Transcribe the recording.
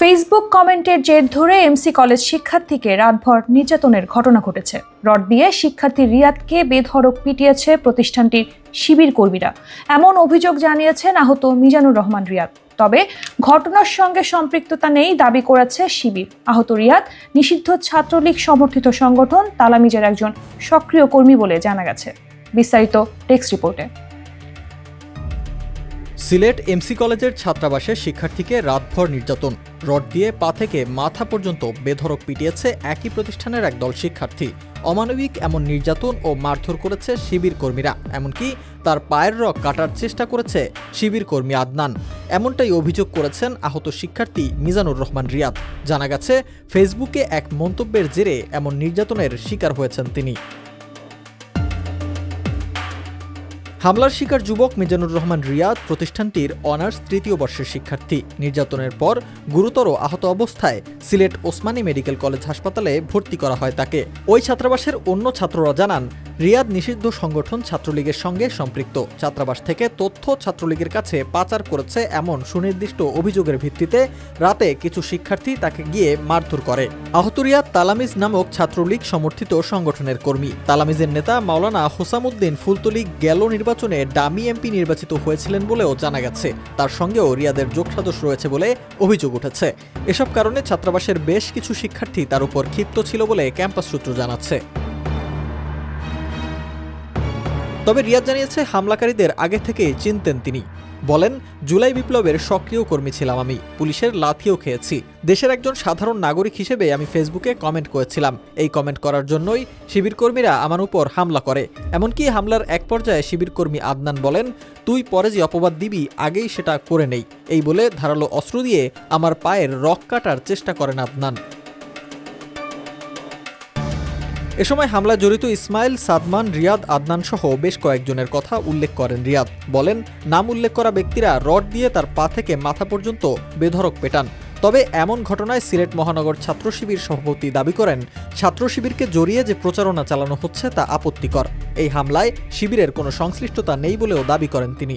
Facebook কমেন্টের জের ধরে এমসি কলেজ শিক্ষার্থীকে রাতভর নির্যাতনের ঘটনা ঘটেছে। রড দিয়ে শিক্ষার্থী রিয়াদকে বেধড়ক পিটিয়েছে প্রতিষ্ঠানটির শিবির কর্মীরা, এমন অভিযোগ জানিয়েছেন আহত মিজানুর রহমান রিয়াদ। তবে ঘটনার সঙ্গে সম্পৃক্ততা নেই দাবি করেছে শিবির। আহত রিয়াদ নিষিদ্ধ ছাত্রলীগ সমর্থিত সংগঠন তালামিজের একজন সক্রিয় কর্মী বলে জানা গেছে। বিস্তারিত টেক্সট রিপোর্টে। সিলেট এমসি কলেজের ছাত্রাবাসে শিক্ষার্থীকে রাতভর নির্যাতন, রড দিয়ে পা থেকে মাথা পর্যন্ত বেধড়ক পিটিয়েছে একই প্রতিষ্ঠানের একদল শিক্ষার্থী। অমানবিক এমন নির্যাতন ও মারধর করেছে শিবির কর্মীরা, এমনকি তার পায়ের রগ কাটার চেষ্টা করেছে শিবির কর্মী আদনান। এমনটাই অভিযোগ করেছেন আহত শিক্ষার্থী মিজানুর রহমান রিয়াদ। জানা গেছে ফেসবুকে এক মন্তব্যের জেরে এমন নির্যাতনের শিকার হয়েছেন তিনি। হামলার শিকার যুবক মিজানুর রহমান রিয়াদ প্রতিষ্ঠানটির অনার্স তৃতীয় বর্ষের শিক্ষার্থী। নির্যাতনের পর গুরুতর আহত অবস্থায় সিলেট ওসমানী মেডিকেল কলেজ হাসপাতালে ভর্তি করা হয় তাকে। ওই ছাত্রাবাসের অন্য ছাত্ররা জানান, রিয়াদ নিষিদ্ধ সংগঠন ছাত্রলীগের সঙ্গে সম্পৃক্ত। ছাত্রাবাস থেকে তথ্য ছাত্রলীগের কাছে পাচার করেছে এমন সুনির্দিষ্ট অভিযোগের ভিত্তিতে রাতে কিছু শিক্ষার্থী তাকে গিয়ে মারধর করে। আহত রিয়াদ তালামিজ নামক ছাত্রলীগ সমর্থিত সংগঠনের কর্মী। তালামিজের নেতা মাওলানা হোসামুদ্দিন ফুলতলি গেল নির্বাচনে ডামি এমপি নির্বাচিত হয়েছিলেন বলেও জানা গেছে। তার সঙ্গেও রিয়াদের যোগসাজশ রয়েছে বলে অভিযোগ উঠেছে। এসব কারণে ছাত্রাবাসের বেশ কিছু শিক্ষার্থী তার উপর ক্ষিপ্ত ছিল বলে ক্যাম্পাস সূত্র জানাচ্ছে। তবে রিয়াদ জানিয়েছে, হামলাকারীদের আগে থেকেই চিনতেন তিনি। বলেন, জুলাই বিপ্লবের সক্রিয় কর্মী ছিলাম আমি, পুলিশের লাথিও খেয়েছি। দেশের একজন সাধারণ নাগরিক হিসেবে আমি ফেসবুকে কমেন্ট করেছিলাম। এই কমেন্ট করার জন্যই শিবির কর্মীরা আমার উপর হামলা করে। এমনকি হামলার এক পর্যায়ে শিবির কর্মী আদনান বলেন, তুই পরে যে অপবাদ দিবি আগেই সেটা করে নেই, এই বলে ধারালো অস্ত্র দিয়ে আমার পায়ের রগ কাটার চেষ্টা করেন আদনান। এ সময় হামলায় জড়িত ইসমাইল, সাদমান, রিয়াদ, আদনান সহ বেশ কয়েকজনের কথা উল্লেখ করেন রিয়াদ। বলেন, নাম উল্লেখ করা ব্যক্তিরা রড দিয়ে তার পা থেকে মাথা পর্যন্ত বেধড়ক পেটান। তবে এমন ঘটনায় সিলেট মহানগর ছাত্র শিবির সভাপতি দাবি করেন, ছাত্র শিবিরকে জড়িয়ে যে প্রচারণা চালানো হচ্ছে তা আপত্তিকর। এই হামলায় শিবিরের কোনো সংশ্লিষ্টতা নেই বলেও দাবি করেন তিনি।